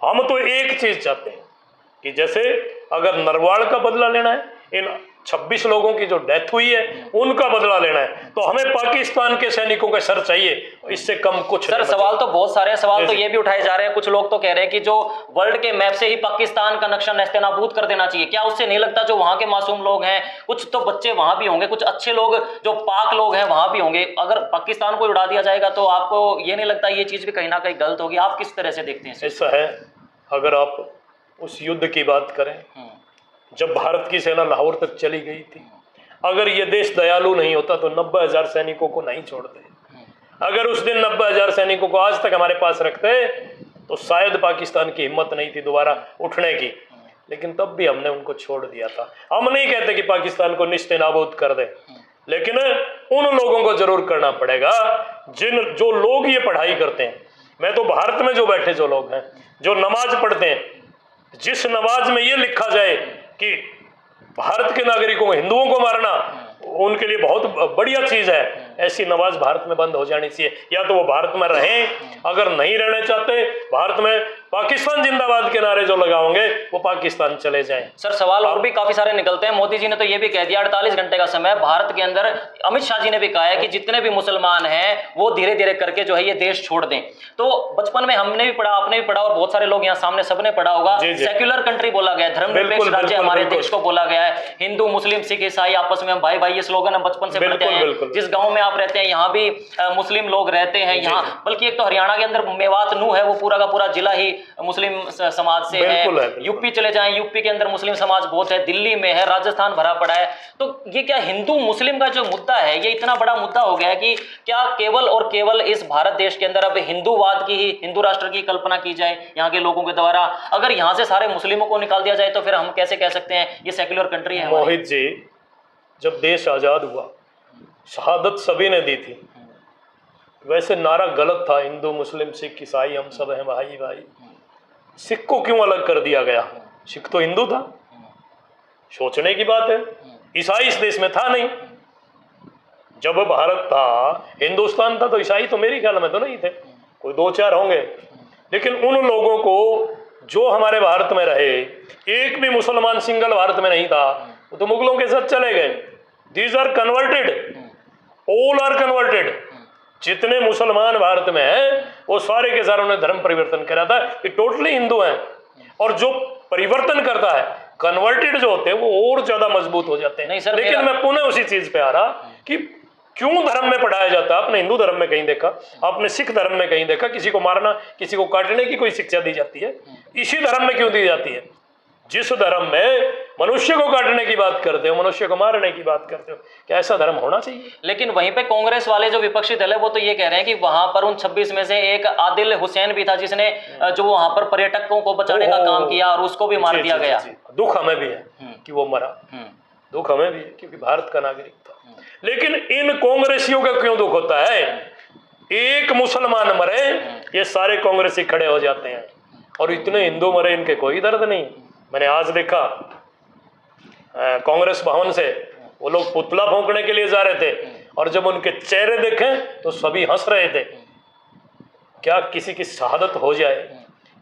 हम तो एक चीज चाहते हैं कि जैसे अगर नरवाड़ का बदला लेना है, इन 26 लोगों की जो डेथ हुई है उनका बदला लेना है, तो हमें पाकिस्तान के सैनिकों का सर चाहिए, इससे कम कुछ सर। सवाल तो बहुत सारे हैं, सवाल तो ये भी उठाए जा रहे हैं, कुछ लोग तो कह रहे हैं कि जो वर्ल्ड के मैप से ही पाकिस्तान का नक्शा नेस्तनाबूद कर देना चाहिए। क्या उससे नहीं लगता जो वहां के मासूम लोग हैं, कुछ तो बच्चे वहां भी होंगे, कुछ अच्छे लोग जो पाक लोग हैं वहां भी होंगे, अगर पाकिस्तान को उड़ा दिया जाएगा तो आपको ये नहीं लगता ये चीज भी कहीं ना कहीं गलत होगी? आप किस तरह से देखते हैं? ऐसा है, अगर आप उस युद्ध की बात करें जब भारत की सेना लाहौर तक चली गई थी, अगर ये देश दयालु नहीं होता तो 90,000 सैनिकों को नहीं छोड़ते। अगर उस दिन 90,000 सैनिकों को आज तक हमारे पास रखते तो शायद पाकिस्तान की हिम्मत नहीं थी दोबारा उठने की, लेकिन तब भी हमने उनको छोड़ दिया था। हम नहीं कहते कि पाकिस्तान को निस्तेनाबूद कर दे, लेकिन उन लोगों को जरूर करना पड़ेगा जो लोग ये पढ़ाई करते हैं। मैं तो भारत में जो बैठे जो लोग हैं, जो नमाज पढ़ते हैं, जिस नमाज में ये लिखा जाए कि भारत के नागरिकों को, हिंदुओं को मारना उनके लिए बहुत बढ़िया चीज है, ऐसी नमाज भारत में बंद हो जानी चाहिए। या तो वो भारत में रहें, अगर नहीं रहना चाहते भारत में पाकिस्तान जिंदाबाद के नारे जो लगाओगे वो पाकिस्तान चले जाएं। सर सवाल और भी काफी सारे निकलते हैं। मोदी जी ने तो ये भी कह दिया 48 घंटे का समय भारत के अंदर, अमित शाह जी ने भी कहा है कि जितने भी मुसलमान हैं वो धीरे धीरे करके जो है ये देश छोड़ दें। तो बचपन में हमने भी पढ़ा, आपने भी पढ़ा और बहुत सारे लोग यहाँ सामने सबने पढ़ा होगा, सेक्युलर कंट्री बोला गया है, धर्मनिरपेक्ष राज्य हमारे देश को बोला गया है, हिंदू मुस्लिम सिख ईसाई आपस में हम भाई भाई, ये स्लोगन हम बचपन से पढ़ते हैं। जिस गांव में आप रहते हैं यहाँ भी मुस्लिम लोग रहते हैं, यहाँ बल्कि एक तो हरियाणा के अंदर मेवात नूह है, वो पूरा का पूरा जिला ही मुस्लिम समाज से है। यूपी चले जाएं, यूपी के अंदर मुस्लिम समाज बहुत है, दिल्ली में है, राजस्थान भरा पड़ा है। तो ये क्या हिंदू मुस्लिम का जो मुद्दा है ये इतना बड़ा मुद्दा हो गया है कि क्या केवल और केवल इस भारत देश के अंदर अब हिंदूवाद की ही, हिंदू राष्ट्र की कल्पना की जाए यहाँ के लोगों के द्वारा? अगर यहाँ से सारे मुस्लिमों को निकाल दिया जाए तो फिर हम कैसे कह सकते हैं ये सेक्युलर कंट्री है? मोहित जी, जब देश आजाद हुआ शहादत सभी ने दी थी, वैसे नारा गलत था, हिंदू मुस्लिम सिख ईसाई हम सब हैं भाई भाई। सिख को क्यों अलग कर दिया गया? सिख तो हिंदू था, सोचने की बात है। ईसाई इस देश में था नहीं, जब भारत था, हिंदुस्तान था, तो ईसाई तो मेरे ख्याल में तो नहीं थे, कोई 2-4 होंगे। लेकिन उन लोगों को जो हमारे भारत में रहे, एक भी मुसलमान सिंगल भारत में नहीं था, वो तो मुगलों के साथ चले गए। These are converted, all are converted. जितने मुसलमान भारत में हैं वो सारे के सारे उन्होंने धर्म परिवर्तन करा था, ये टोटली हिंदू हैं। और जो परिवर्तन करता है, कन्वर्टेड जो होते हैं वो और ज्यादा मजबूत हो जाते हैं। नहीं सर, लेकिन मैं पुनः उसी चीज पे आ रहा कि क्यों धर्म में पढ़ाया जाता है? आपने हिंदू धर्म में कहीं देखा, आपने सिख धर्म में कहीं देखा किसी को मारना, किसी को काटने की कोई शिक्षा दी जाती है? इसी धर्म में क्यों दी जाती है? जिस धर्म में मनुष्य को काटने की बात करते हो, मनुष्य को मारने की बात करते हो, क्या ऐसा धर्म होना चाहिए? लेकिन वहीं पे कांग्रेस वाले जो विपक्षी दल है वो तो ये कह रहे हैं कि वहां पर उन 26 में से एक आदिल हुसैन भी था जिसने जो वहां पर पर्यटकों को बचाने का काम किया और उसको भी मार दिया गया। दुख हमें भी है कि वो मरा, दुख हमें भी है क्योंकि भारत का नागरिक था। लेकिन इन कांग्रेसियों का क्यों दुख होता है? एक मुसलमान मरे ये सारे कांग्रेसी खड़े हो जाते हैं, और इतने हिंदू मरे इनके कोई दर्द नहीं। मैंने आज देखा कांग्रेस भवन से वो लोग पुतला फूंकने के लिए जा रहे थे, और जब उनके चेहरे देखे तो सभी हंस रहे थे। क्या किसी की शहादत हो जाए,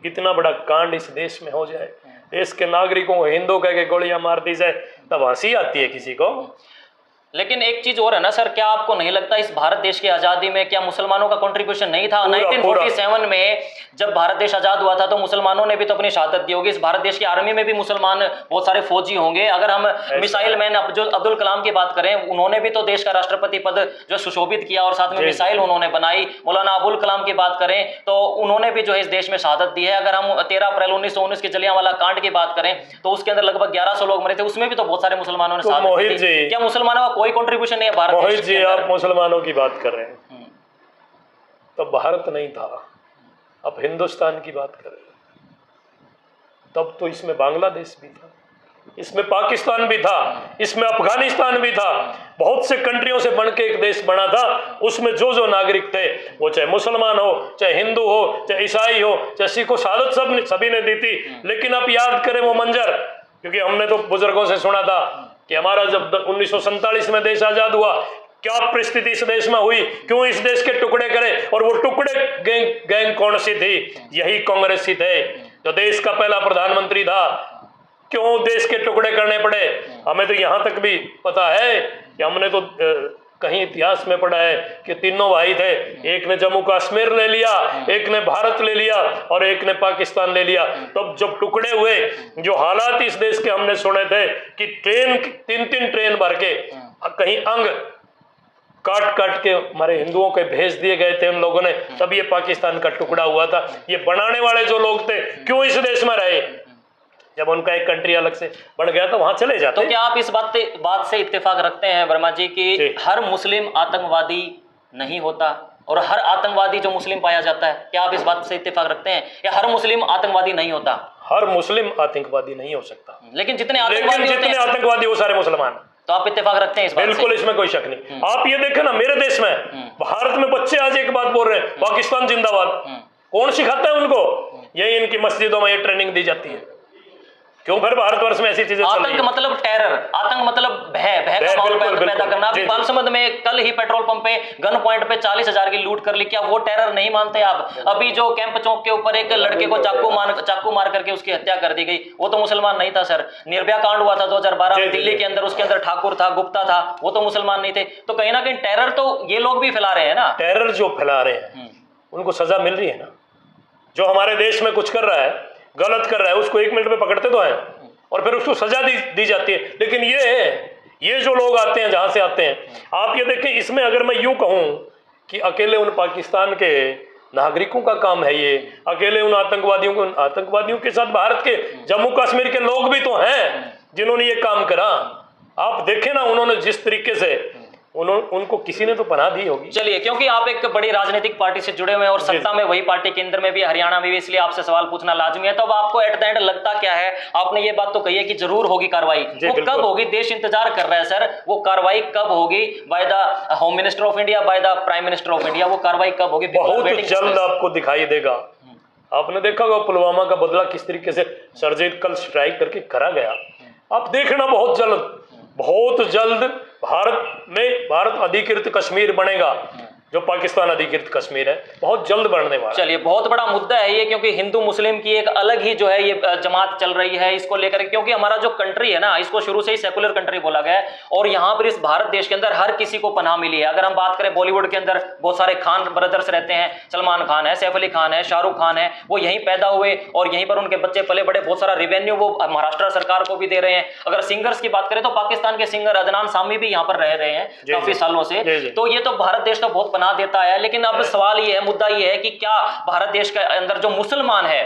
इतना बड़ा कांड इस देश में हो जाए, देश के नागरिकों को हिंदू कह के गोलियां मार दी जाए, तब हंसी आती है किसी को। लेकिन एक चीज और है ना सर, क्या आपको नहीं लगता इस भारत देश की आजादी में क्या मुसलमानों का कंट्रीब्यूशन नहीं था? 1947 में जब भारत देश आजाद हुआ था तो मुसलमानों ने भी तो अपनी शहादत दी होगी। इस भारत देश की आर्मी में भी मुसलमान बहुत सारे फौजी होंगे। अगर हम मिसाइल मैन जो अब्दुल कलाम की बात करें, उन्होंने भी तो देश का राष्ट्रपति पद जो सुशोभित किया और साथ में मिसाइल उन्होंने बनाई। मौलाना अबुल कलाम की बात करें तो उन्होंने भी जो है इस देश में शहादत दी है। अगर हम 13 अप्रैल 1919 के जलियांवाला कांड की बात करें तो उसके अंदर लगभग 1100 लोग मरे थे, उसमें भी तो बहुत सारे मुसलमानों ने शहादत दी। क्या मुसलमानों का कोई कंट्रीब्यूशन नहीं है भारत? मोहित जी, आप मुसलमानों की बात कर रहे हैं, तब भारत नहीं था, अब हिंदुस्तान की बात कर रहे हैं। तब तो इसमें बांग्लादेश भी था, इसमें पाकिस्तान भी था, इसमें अफगानिस्तान भी था, बहुत से कंट्रियों से बनके एक देश बना था। उसमें जो जो नागरिक थे, वो चाहे मुसलमान हो, चाहे हिंदू हो, चाहे ईसाई हो, चाहे सिख हो, शहादत सभी ने दी थी। लेकिन आप याद करें वो मंजर, क्योंकि हमने तो बुजुर्गों से सुना था कि हमारा जब 1947 में देश आजाद हुआ, क्या परिस्थिति इस देश में हुई, क्यों इस देश के टुकड़े करे, और वो टुकड़े गैंग कौन सी थी? यही कांग्रेसी थे जो देश का पहला प्रधानमंत्री था, क्यों देश के टुकड़े करने पड़े? हमें तो यहाँ तक भी पता है कि हमने तो कहीं इतिहास में पढ़ा है कि तीनों भाई थे, एक ने जम्मू कश्मीर ले लिया, एक ने भारत ले लिया और एक ने पाकिस्तान ले लिया। तब जब टुकड़े हुए, जो हालात इस देश के हमने सुने थे कि तीन ट्रेन भर के कहीं अंग काट काट के हमारे हिंदुओं के भेज दिए गए थे उन लोगों ने, तब ये पाकिस्तान का टुकड़ा हुआ था। ये बनाने वाले जो लोग थे क्यों इस देश में रहे? जब उनका एक कंट्री अलग से बन गया तो वहां चले जाते। तो क्या आप इस बात से इत्तेफाक रखते हैं वर्मा जी कि हर मुस्लिम आतंकवादी नहीं होता और हर आतंकवादी जो मुस्लिम पाया जाता है, क्या आप इस बात से इत्तेफाक रखते हैं या हर मुस्लिम आतंकवादी नहीं होता? हर मुस्लिम आतंकवादी नहीं हो सकता, लेकिन जितने आतंकवादी वो सारे मुसलमान। तो आप इत्तेफाक रखते हैं इस बात से? बिल्कुल, इसमें कोई शक नहीं। आप ये देखें ना, मेरे देश में भारत में बच्चे आज एक बात बोल रहे हैं, पाकिस्तान जिंदाबाद। कौन सिखाता है उनको? यही इनकी मस्जिदों में ये ट्रेनिंग दी जाती है। क्यों फिर भारतवर्ष में ऐसी चीजें चल रही हैं? आतंक मतलब टेरर, आतंक मतलब भय का माहौल पैदा करना। अभी बालसमंद में कल ही पेट्रोल पंप पे गन पॉइंट पे 40,000 की लूट कर ली, क्या वो टेरर नहीं मानते आप? अभी जो कैंप चौक के ऊपर एक लड़के को चाकू मार करके उसकी हत्या कर दी गई, वो तो मुसलमान नहीं था सर। निर्भया कांड हुआ था 2012 में दिल्ली के अंदर, उसके अंदर ठाकुर था, गुप्ता था, वो तो मुसलमान नहीं थे। तो कहीं ना कहीं टेरर तो ये लोग भी फैला रहे हैं ना। टेरर जो फैला रहे हैं उनको सजा मिल रही है ना। जो हमारे देश में कुछ कर रहा है, गलत कर रहा है, उसको 1 मिनट में पकड़ते तो हैं और फिर उसको सजा दी जाती है। लेकिन ये जो लोग आते हैं, जहां से आते हैं, आप ये देखें, इसमें अगर मैं यूं कहूं कि अकेले उन पाकिस्तान के नागरिकों का काम है ये, अकेले उन आतंकवादियों के साथ भारत के जम्मू कश्मीर के लोग भी तो हैं जिन्होंने ये काम करा। आप देखें ना, उन्होंने जिस तरीके से उनको किसी ने तो पनाह दी होगी। चलिए, क्योंकि आप एक बड़ी राजनीतिक पार्टी से जुड़े हुए हैं और सत्ता में वही पार्टी, केंद्र में भी, हरियाणा में भी, इसलिए आपसे सवाल पूछना लाजमी है। तो अब आपको एट द एंड लगता क्या है? आपने ये बात तो कही है कि जरूर होगी कार्रवाई, वो कब होगी? देश इंतजार कर रहा है सर, वो कार्रवाई कब होगी? By the home minister of India, by the prime minister of India, वो कार्रवाई कब होगी? बहुत जल्द आपको दिखाई देगा। आपने देखा होगा पुलवामा का बदला किस तरीके से सर्जिकल स्ट्राइक करके करा गया। आप देखना, बहुत जल्द भारत अधिकृत कश्मीर बनेगा, जो पाकिस्तान अधिकृत कश्मीर है, बहुत जल्द बढ़ने वाला। चलिए, बहुत बड़ा मुद्दा है ये, क्योंकि हिंदू मुस्लिम की एक अलग ही जो है ये जमात चल रही है इसको लेकर, क्योंकि हमारा जो कंट्री है ना, इसको शुरू से ही सेकुलर कंट्री बोला गया है और यहाँ पर इस भारत देश के अंदर हर किसी को पनाह मिली है। अगर हम बात करें बॉलीवुड के अंदर बहुत सारे खान ब्रदर्स रहते हैं, सलमान खान है, सैफ अली खान है, शाहरुख खान है, वो यहीं पैदा हुए और यहीं पर उनके बच्चे पले बड़े, बहुत सारा रेवेन्यू वो महाराष्ट्र सरकार को भी दे रहे हैं। अगर सिंगर्स की बात करें तो पाकिस्तान के सिंगर अदनान सामी भी यहाँ पर रह रहे हैं काफी सालों से। तो ये तो भारत देश तो बहुत पनाह देता है। लेकिन अब सवाल ये है, मुद्दा ये है कि क्या भारत देश के अंदर जो मुसलमान है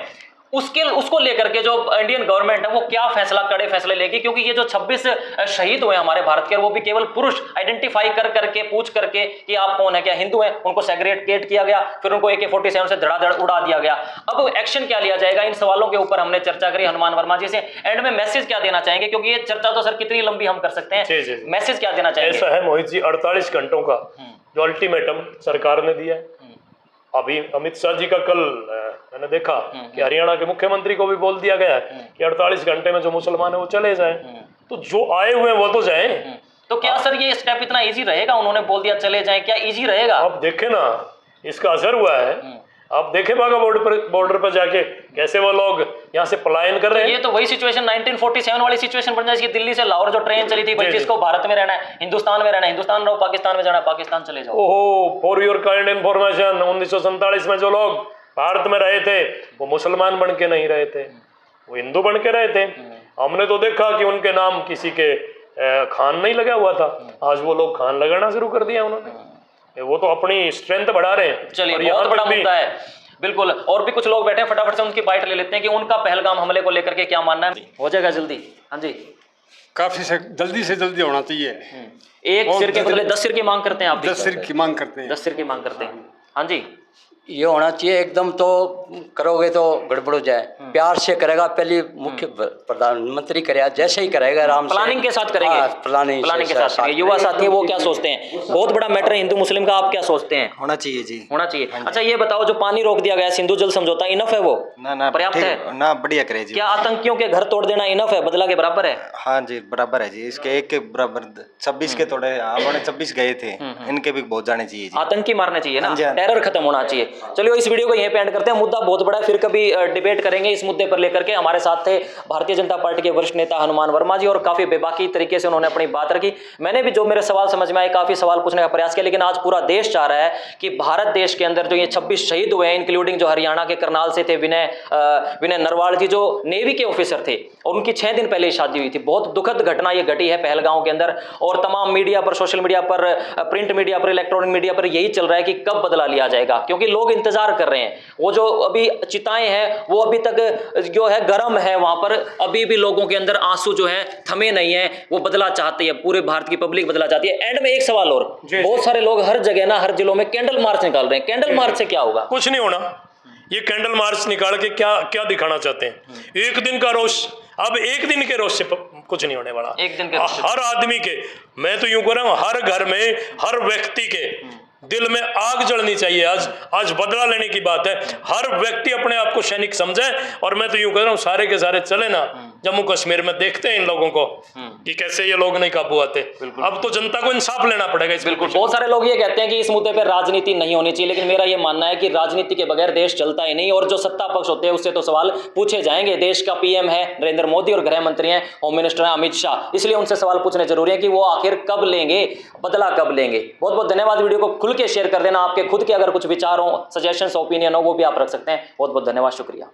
उसको लेकर के जो इंडियन गवर्नमेंट है वो क्या कड़े फैसले लेगी? क्योंकि ये जो 26 शहीद हुए हमारे भारत के, वो भी केवल पुरुष आइडेंटिफाई करके पूछ करके कि आप कौन है, क्या हिंदू है, उनको सेग्रेगेट किया गया, फिर उनको AK-47 से धड़ाधड़ उड़ा दिया गया। अब एक्शन क्या लिया जाएगा? इन सवालों के ऊपर हमने चर्चा करी हनुमान वर्मा जी से। एंड में मैसेज क्या देना चाहेंगे? क्योंकि ये चर्चा तो सर कितनी लंबी हम कर सकते हैं, मैसेज क्या देना चाहेंगे? ऐसा है मोहित जी, 48 घंटों का जो अल्टीमेटम सरकार ने दिया है। अभी अमित शाह जी का कल मैंने देखा कि हरियाणा के मुख्यमंत्री को भी बोल दिया गया है कि 48 घंटे में जो मुसलमान है वो चले जाएं। तो जो आए हुए हैं वो तो जाएं। तो क्या सर ये स्टेप इतना इजी रहेगा? उन्होंने बोल दिया चले जाएं, क्या इजी रहेगा? आप देखें ना, इसका असर हुआ है। आप देखें बाघा बॉर्डर पर जाके कैसे वो लोग यहाँ से पलायन कर रहे हैं। ये तो वही सिचुएशन 1947 वाली सिचुएशन बन जाएगी। दिल्ली से लाहौर जो ट्रेन चली थी, भाई जिसको भारत में रहना है, हिंदुस्तान में रहना है हिंदुस्तान रहो, पाकिस्तान में जाना है पाकिस्तान चले जाओ। ओहो, फॉर योर काइंड इन्फॉर्मेशन, 1947 में जो लोग भारत में रहे थे वो मुसलमान बन के नहीं रहे थे, वो हिंदू बन के रहे थे। हमने तो देखा कि उनके नाम किसी के खान नहीं लगा हुआ था, आज वो लोग खान लगाना शुरू कर दिया उन्होंने। वो तो अपनी स्ट्रेंथ बढ़ा रहे हैं। चलिए, बहुत बड़ा मुद्दा है बिल्कुल। और भी कुछ लोग बैठे हैं, फटाफट से उनकी बाइट ले लेते हैं कि उनका पहलगाम हमले को लेकर के क्या मानना है। हो जाएगा जल्दी? हाँ जी, काफी जल्दी से जल्दी होना चाहिए। एक सिर के बदले 10 सिर की मांग करते हैं आप? 10 सिर की मांग करते हैं। 10 सिर की मांग करते हैं। हाँ जी, ये होना चाहिए। एकदम तो करोगे तो गड़बड़ हो जाए, प्यार से करेगा। पहले मुख्य प्रधानमंत्री करेगा, जैसे ही करेगा आराम से, प्लानिंग के साथ करेंगे। प्लानिंग के साथ करेंगे। युवा साथी वो क्या सोचते हैं? बहुत बड़ा मैटर है हिंदू मुस्लिम का, आप क्या सोचते हैं? होना चाहिए जी, होना चाहिए। अच्छा ये बताओ, जो पानी रोक दिया गया सिंधु जल समझौता, इनफ है वो? ना पर्याप्त है ना, बढ़िया करे जी। क्या आतंकियों के घर तोड़ देना इनफ है, बदला के बराबर है? हाँ जी, बराबर है जी। इसके एक के बराबर 26 के तोड़े, हमारे 26 गए थे, इनके भी बहुत जाने चाहिए जी। आतंकी मारने चाहिए ना, टेरर खत्म होना चाहिए। चलिए इस वीडियो को यहीं पे एंड करते हैं, मुद्दा बहुत बड़ा है, फिर कभी डिबेट करेंगे इस मुद्दे पर लेकर के। हमारे साथ थे भारतीय जनता पार्टी के वरिष्ठ नेता हनुमान वर्मा जी, और काफी बेबाकी तरीके से उन्होंने अपनी बात रखी। मैंने भी जो मेरे सवाल समझ में आए काफी सवाल पूछने का प्रयास किया, लेकिन आज पूरा देश चाह रहा है कि भारत देश के अंदर जो ये 26 शहीद हुए हैं, इंक्लूडिंग जो हरियाणा के करनाल से थे विनय नरवाल जी, जो नेवी के ऑफिसर थे, और उनकी 6 दिन पहले शादी हुई थी। बहुत दुखद घटना ये घटी है पहलगांव के अंदर, और तमाम मीडिया पर, सोशल मीडिया पर, प्रिंट मीडिया पर, इलेक्ट्रॉनिक मीडिया पर यही चल रहा है कि कब बदला लिया जाएगा, क्योंकि लोग इंतजार कर रहे हैं। वो जो अभी चिताएं हैं वो अभी तक जो है गर्म है, वहां पर अभी भी लोगों के अंदर आंसू जो है थमे नहीं है, वो बदला चाहती है, पूरे भारत की पब्लिक बदला चाहती है। एंड में एक सवाल और, बहुत सारे लोग हर जगह ना, हर जिलों में कैंडल मार्च निकाल रहे हैं, कैंडल मार्च से क्या होगा? कुछ नहीं होना। ये कैंडल मार्च निकाल के क्या क्या दिखाना चाहते हैं? एक दिन का रोष, अब एक दिन के रोष से कुछ नहीं होने वाला। एक दिन के हर आदमी के, मैं तो यूं कह रहा हूं, हर घर में, हर व्यक्ति के दिल में आग जलनी चाहिए। आज बदला लेने की बात है। हर व्यक्ति अपने आप को सैनिक समझे, और मैं तो यूं कह रहा हूं सारे के सारे चले ना जम्मू कश्मीर में, देखते हैं इन लोगों को कि कैसे ये लोग नहीं काबू आते। अब तो जनता को इंसाफ लेना पड़ेगा। बिल्कुल, बहुत सारे लोग ये कहते हैं कि इस मुद्दे पर राजनीति नहीं होनी चाहिए, लेकिन मेरा ये मानना है कि राजनीति के बगैर देश चलता ही नहीं, और जो सत्ता पक्ष होते हैं उससे तो सवाल पूछे जाएंगे। देश का पीएम है नरेंद्र मोदी और गृह मंत्री हैं, होम मिनिस्टर हैं अमित शाह, इसलिए उनसे सवाल पूछने जरूरी है कि वो आखिर कब लेंगे, बदला कब लेंगे। बहुत बहुत धन्यवाद। वीडियो को खुल के शेयर कर देना। आपके खुद के अगर कुछ विचार हो, सजेशंस, ओपिनियन हो, वो भी आप रख सकते हैं। बहुत बहुत धन्यवाद, शुक्रिया।